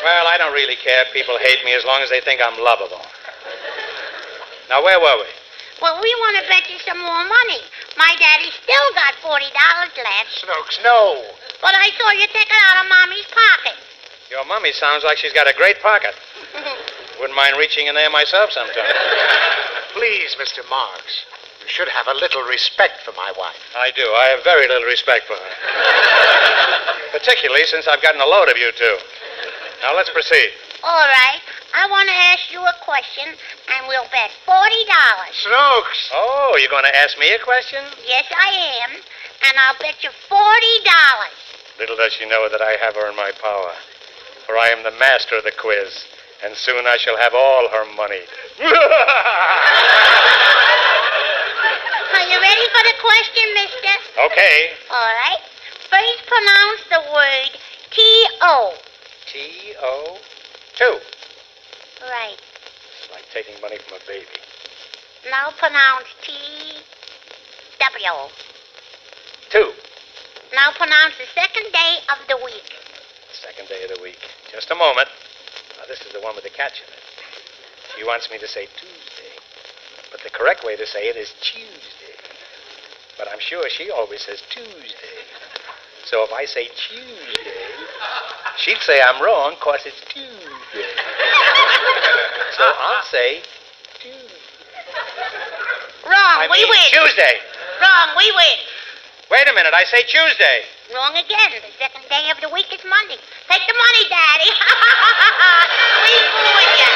C: Well, I don't really care if people hate me as long as they think I'm lovable. Now, where were we?
E: Well, we want to bet you some more money. My daddy still got $40 left.
I: Snooks, no.
E: But I saw you take it out of Mommy's pocket.
C: Your mummy sounds like she's got a great pocket. Wouldn't mind reaching in there myself sometime.
I: Please, Mr. Marx. You should have a little respect for my wife.
C: I do. I have very little respect for her. Particularly since I've gotten a load of you two. Now, let's proceed.
E: All right. I want to ask you a question, and we'll bet $40.
I: Snooks!
C: Oh, you're going to ask me a question?
E: Yes, I am. And I'll bet you $40.
C: Little does she know that I have her in my power. For I am the master of the quiz, and soon I shall have all her money.
E: Are you ready for the question, mister?
C: Okay.
E: All right. First pronounce the word T-O.
C: T-O. 2.
E: Right.
C: It's like taking money from a baby.
E: Now pronounce T-W.
C: 2.
E: Now pronounce the second day of the week.
C: Second day of the week. Just a moment. Now, this is the one with the catch in it. She wants me to say Tuesday. But the correct way to say it is Tuesday. But I'm sure she always says Tuesday. So if I say Tuesday, she'd say I'm wrong because it's Tuesday. So I'll say Tuesday.
E: Wrong, we win.
C: Tuesday.
E: Wrong, we win.
C: Wait a minute, I say Tuesday.
E: Wrong again. The second day of the week is Monday. Take the money, Daddy. We fooled you.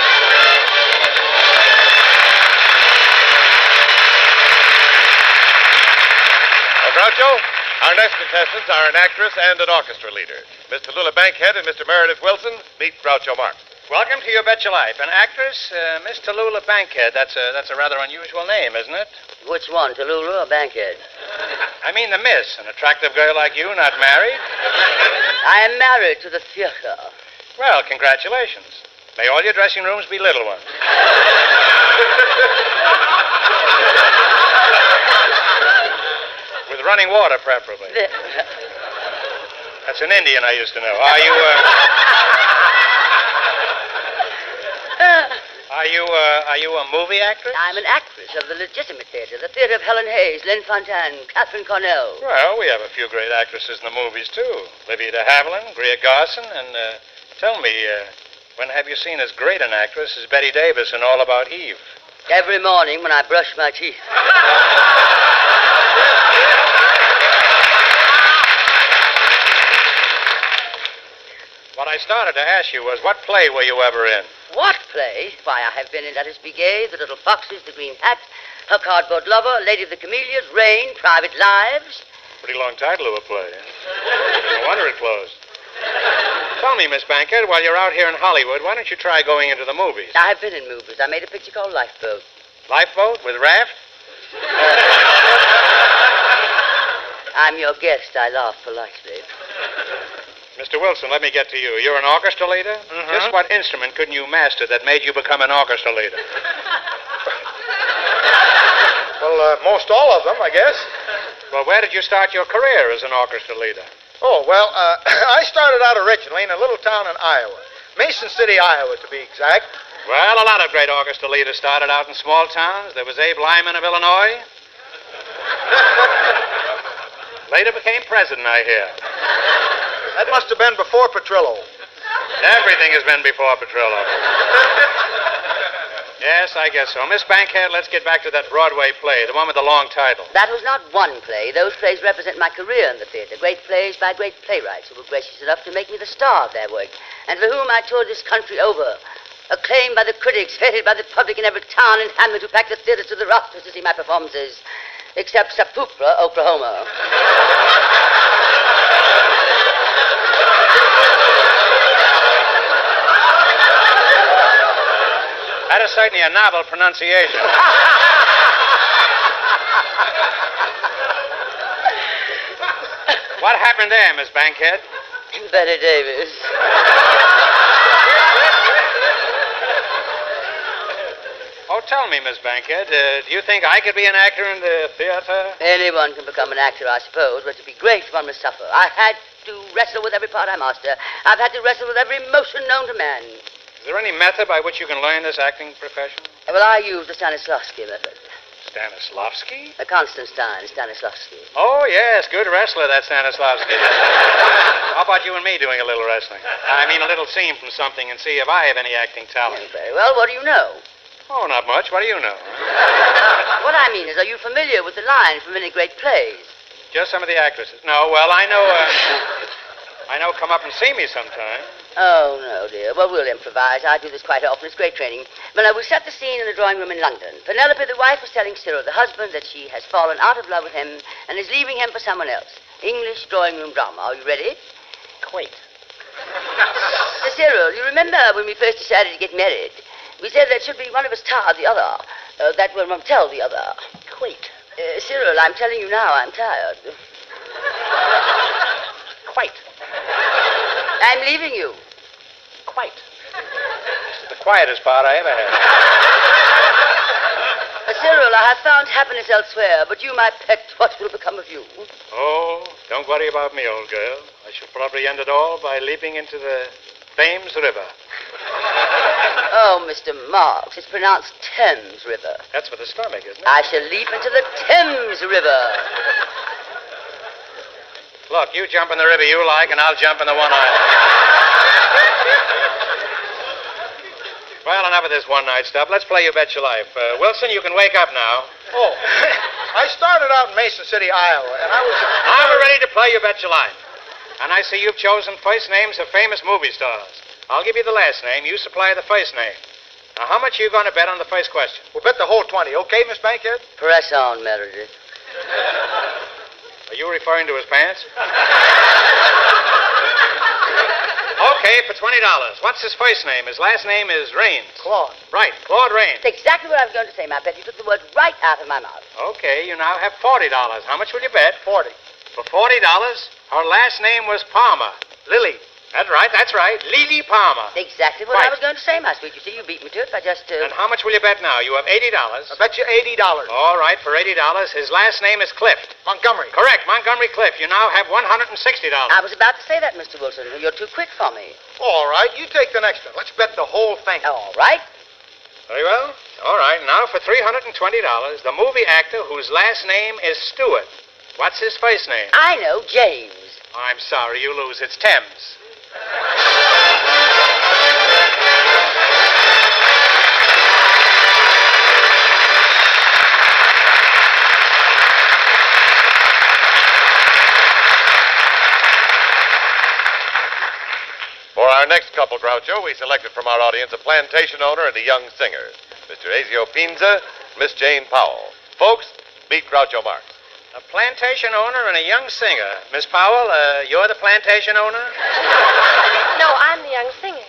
H: Well, Groucho, our next contestants are an actress and an orchestra leader. Miss Tallulah Bankhead and Mr. Meredith Wilson. Meet Groucho Marx.
C: Welcome to Your Bet Your Life. An actress, Miss Tallulah Bankhead. That's a rather unusual name, isn't it?
J: Which one, Tallulah or Bankhead?
C: I mean the miss. An attractive girl like you, not married.
J: I am married to the theater.
C: Well, congratulations. May all your dressing rooms be little ones. With running water, preferably. That's an Indian I used to know. Are you a movie actress?
J: I'm an actress of the legitimate theater, the theater of Helen Hayes, Lynn Fontanne, Catherine Cornell.
C: Well, we have a few great actresses in the movies, too. Livia de Havilland, Greer Garson, and tell me, when have you seen as great an actress as Betty Davis in All About Eve?
J: Every morning when I brush my teeth.
C: What I started to ask you was, what play were you ever in?
J: What play? Why, I have been in Let Us Be Gay, The Little Foxes, The Green Hat, Her Cardboard Lover, Lady of the Camellias, Rain, Private Lives.
C: Pretty long title of a play. No wonder it closed. Tell me, Miss Bankhead, while you're out here in Hollywood, why don't you try going into the movies?
J: I have been in movies. I made a picture called Lifeboat.
C: Lifeboat with raft?
J: I'm your guest. I laugh politely.
C: Mr. Wilson, let me get to you. You're an orchestra leader?
I: Mm-hmm.
C: Just what instrument couldn't you master that made you become an orchestra leader?
I: Well, most all of them, I guess.
C: Well, where did you start your career as an orchestra leader?
I: Oh, well, I started out originally in a little town in Iowa. Mason City, Iowa, to be exact.
C: Well, a lot of great orchestra leaders started out in small towns. There was Abe Lyman of Illinois. Later became president, I hear.
I: That must have been before Petrillo.
C: Everything has been before Petrillo. Yes, I guess so. Miss Bankhead, let's get back to that Broadway play, the one with the long title.
J: That was not one play. Those plays represent my career in the theater. Great plays by great playwrights who were gracious enough to make me the star of their work, and for whom I toured this country over acclaimed by the critics, hated by the public in every town and hamlet who packed the theaters to the rafters to see my performances, except Sapupra, Oklahoma.
C: That is certainly a novel pronunciation. What happened there, Miss Bankhead?
J: Betty Davis.
C: Oh, tell me, Miss Bankhead, do you think I could be an actor in the theater?
J: Anyone can become an actor, I suppose, but to be great, one must suffer. I had to wrestle with every part I master. I've had to wrestle with every emotion known to man.
C: Is there any method by which you can learn this acting profession?
J: Well, I use the Stanislavski method.
C: Stanislavski?
J: The Constantine Stanislavski.
C: Oh, yes, good wrestler, that Stanislavski. How about you and me doing a little wrestling? I mean, a little scene from something and see if I have any acting talent.
J: Very well. What do you know?
C: Oh, not much. What do you know?
J: What I mean is, are you familiar with the lines from any great plays?
C: Just some of the actresses. No, well, I know, come up and see me sometime.
J: Oh, no, dear. Well, we'll improvise. I do this quite often. It's great training. Well, now, we set the scene in a drawing room in London. Penelope, the wife, is telling Cyril, the husband, that she has fallen out of love with him and is leaving him for someone else. English drawing room drama. Are you ready?
I: Wait.
J: Cyril, you remember when we first decided to get married? We said that should be one of us tar the other. That one won't tell the other.
I: Wait.
J: Cyril, I'm telling you now, I'm tired.
I: Quite.
J: I'm leaving you.
I: Quite.
C: This is the quietest part I ever had.
J: Cyril, I have found happiness elsewhere, but you, my pet, what will become of you?
C: Oh, don't worry about me, old girl. I shall probably end it all by leaping into the Thames River.
J: Oh, Mr. Marx, it's pronounced Thames River.
C: That's for the stomach, isn't it?
J: I shall leap into the Thames River.
C: Look, you jump in the river you like, and I'll jump in the one I like. Well, enough of this one-night stuff. Let's play You Bet Your Life. Wilson, you can wake up now.
D: Oh, I started out in Mason City, Iowa, and I was...
C: Now we're ready to play You Bet Your Life. And I see you've chosen first names of famous movie stars. I'll give you the last name. You supply the first name. Now, how much are you going to bet on the first question?
D: We'll bet the whole 20, okay, Miss Bankhead?
J: Press on, Meredith.
C: Are you referring to his pants? Okay, for $20. What's his first name? His last name is Raines.
J: Claude.
C: Right, Claude Raines.
J: That's exactly what I was going to say, my pet. You took the words right out of my mouth.
C: Okay, you now have $40. How much will you bet?
D: 40.
C: For $40, her last name was Palmer. Lily. That's right. Lily Palmer.
J: Exactly what
C: Right.
J: I was going to say, my sweet. You see, you beat me to it by just...
C: And how much will you bet now? You have $80.
D: I bet you $80.
C: All right, for $80. His last name is Clift.
D: Montgomery.
C: Correct, Montgomery Clift. You now have $160.
J: I was about to say that, Mr. Wilson. You're too quick for me.
D: All right, you take the next one. Let's bet the whole thing.
J: All right.
C: Very well. All right, now for $320, the movie actor whose last name is Stewart. What's his first name?
J: I know, James.
C: I'm sorry, you lose. It's Thames.
H: For our next couple, Groucho, we selected from our audience a plantation owner and a young singer, Mr. Ezio Pinza, Miss Jane Powell. Folks, meet Groucho Marx.
C: A plantation owner and a young singer. Miss Powell, you're the plantation owner?
G: No, I'm the young singer.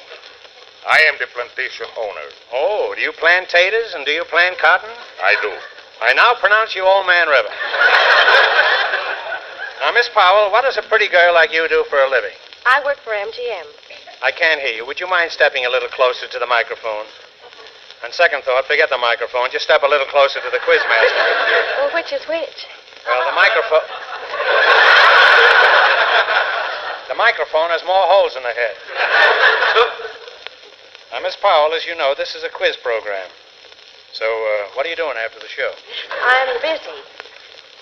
K: I am the plantation owner.
C: Oh, do you plant taters and do you plant cotton?
K: I do.
C: I now pronounce you Old Man River. Now, Miss Powell, what does a pretty girl like you do for a living?
G: I work for MGM.
C: I can't hear you. Would you mind stepping a little closer to the microphone? On second thought, forget the microphone. Just step a little closer to the quizmaster.
G: Well, which is which?
C: Well, the microphone... The microphone has more holes in the head. Now, Miss Powell, as you know, this is a quiz program. So, what are you doing after the show?
G: I'm busy.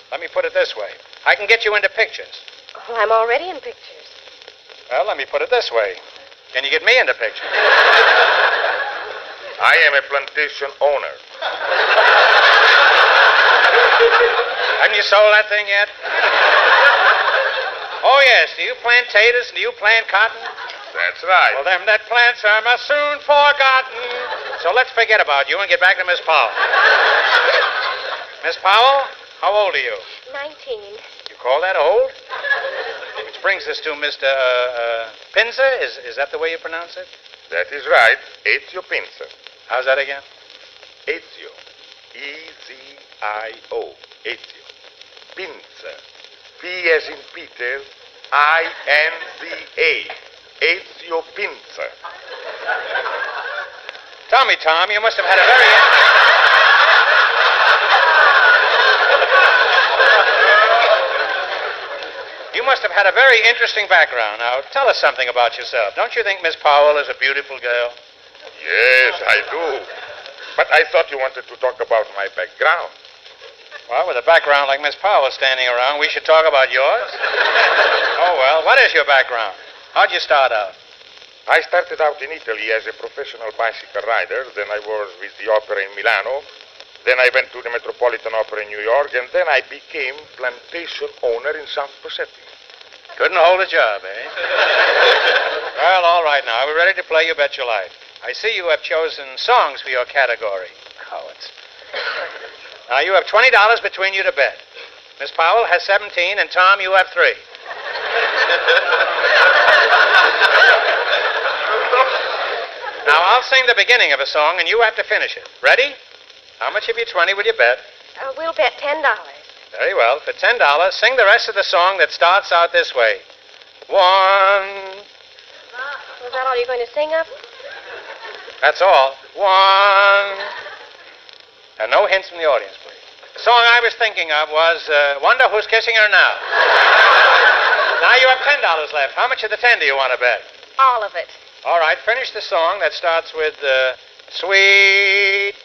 C: Let me put it this way. I can get you into pictures.
G: Well, I'm already in pictures.
C: Well, let me put it this way. Can you get me into pictures?
K: I am a plantation owner.
C: Haven't you sold that thing yet? Oh, yes. Do you plant taters and do you plant cotton?
K: That's right.
C: Well, then that plants are soon forgotten. So let's forget about you and get back to Miss Powell. Miss Powell, how old are you?
G: 19.
C: You call that old? Which brings us to Mr. Pinzer. Is that the way you pronounce it?
K: That is right. Ezio Pinza.
C: How's that again?
K: Ezio. E-Z-I-O. Ezio. Pinza. P as in Peter. I-N-Z-A. Ezio Pinza.
C: Tell me, Tom, you must have had a very... You must have had a very interesting background. Now, tell us something about yourself. Don't you think Miss Powell is a beautiful girl?
K: Yes, I do. But I thought you wanted to talk about my background.
C: Well, with a background like Miss Powell standing around, we should talk about yours. Oh, well, what is your background? How'd you start out?
K: I started out in Italy as a professional bicycle rider. Then I was with the opera in Milano. Then I went to the Metropolitan Opera in New York. And then I became plantation owner in South Pacific.
C: Couldn't hold a job, eh? Well, all right now. We're ready to play You Bet Your Life. I see you have chosen songs for your category. Cowards. Now, you have $20 between you to bet. Miss Powell has 17, and Tom, you have 3. Now, I'll sing the beginning of a song, and you have to finish it. Ready? How much of your 20 will you bet?
G: We'll bet $10.
C: Very well. For $10, sing the rest of the song that starts out this way. 1.
G: Was that all you're going to sing of?
C: That's all. 1. And no hints from the audience, please. The song I was thinking of was Wonder Who's Kissing Her Now. Now you have $10 left. How much of the 10 do you want to bet?
G: All of it.
C: All right, finish the song that starts with sweet.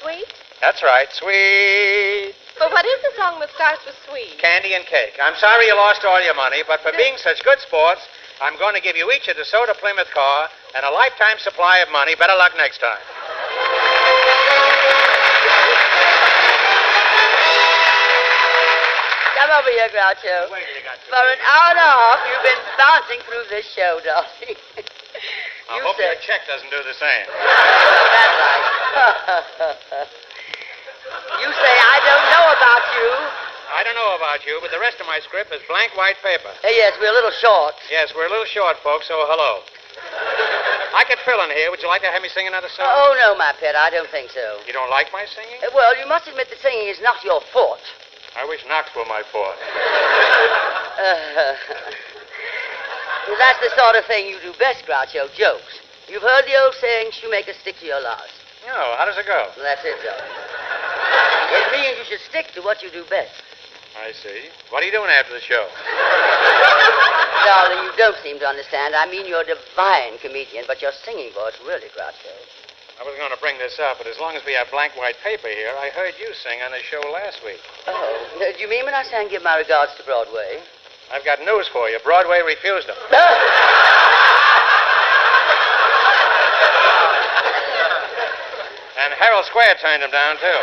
G: Sweet?
C: That's right, sweet.
G: But what is the song that starts with sweet?
C: Candy and cake. I'm sorry you lost all your money, but for being such good sports, I'm going to give you each a DeSoto Plymouth car and a lifetime supply of money. Better luck next time.
J: Come over here, Groucho. For an hour and a half, you've been bouncing through this show, darling.
C: I hope your check doesn't do the same.
J: That's right. You say I don't know about you.
C: I don't know about you, but the rest of my script is blank white paper.
J: Yes, we're a little short.
C: Yes, we're a little short, folks, so hello. I could fill in here. Would you like to have me sing another song?
J: Oh, no, my pet, I don't think so.
C: You don't like my singing?
J: Well, you must admit that singing is not your forte.
C: I wish Knox were my forte.
J: That's the sort of thing you do best, Groucho, jokes. You've heard the old saying, shoemaker, stick to your last.
C: No, how does it go?
J: Well, that's it, darling. It means you should stick to what you do best.
C: I see. What are you doing after the show?
J: Darling, you don't seem to understand. I mean, you're a divine comedian, but your singing voice really, Groucho.
C: I was going to bring this up, but as long as we have blank white paper here, I heard you sing on a show last week.
J: Oh, do you mean when I sang Give My Regards to Broadway?
C: I've got news for you. Broadway refused them. And Herald Square turned him down, too.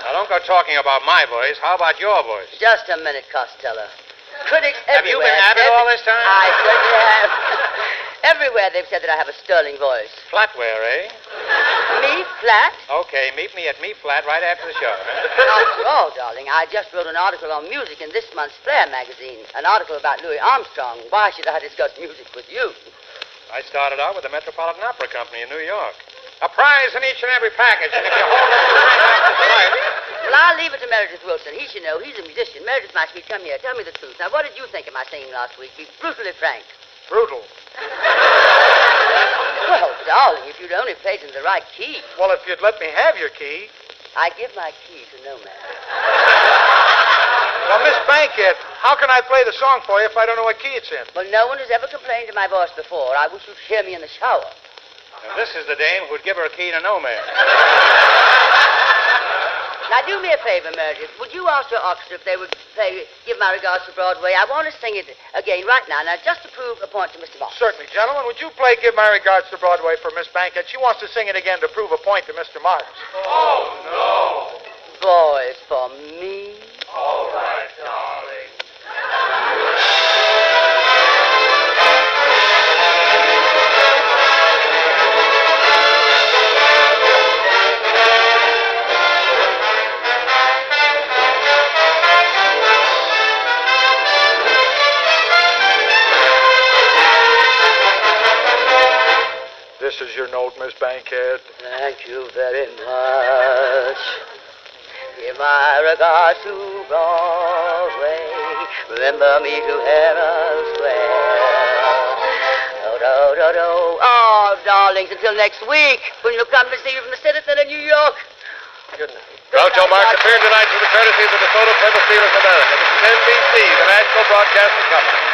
C: Now, don't go talking about my voice. How about your voice?
J: Just a minute, Costello. Critics
C: Have you
J: everywhere...
C: been at it all this time?
J: I certainly have. Everywhere they've said that I have a sterling voice.
C: Flatware, eh?
J: Me flat?
C: Okay, meet me at Me Flat right after the show.
J: After all, darling, I just wrote an article on music in this month's Flair magazine. An article about Louis Armstrong. Why should I discuss music with you?
C: I started out with the Metropolitan Opera Company in New York. A prize in each and every package, and if you hold on to the ring after tonight...
J: Well, I'll leave it to Meredith Wilson. He should know. He's a musician. Meredith, my sweet, come here. Tell me the truth. Now, what did you think of my singing last week? Be brutally frank.
H: Brutal.
J: Well, darling, if you'd only played in the right key.
H: Well, if you'd let me have your key.
J: I give my key to no man.
H: Well, Miss Bankhead, how can I play the song for you if I don't know what key it's in?
J: Well, no one has ever complained to my voice before. I wish you'd hear me in the shower.
C: Now, this is the dame who'd give her a key to no man.
J: Now, do me a favor, Meredith. Would you ask your orchestra if they would play Give My Regards to Broadway? I want to sing it again right now, just to prove a point to Mr. Marx.
H: Certainly, gentlemen. Would you play Give My Regards to Broadway for Miss Bankhead? She wants to sing it again to prove a point to Mr. Marx.
K: Oh, no.
J: Boys for me.
K: All right, darling.
A: This is your note, Miss Bankhead.
J: Thank you very much. Give my regards to Broadway. Remember me to Herald Square. Oh, darlings, until next week, when you come to see me from the citizen of New York.
H: Good night. Groucho Marx appeared tonight through the courtesy of the DeSoto Plymouth Dealers America. This is NBC, the National Broadcasting Company.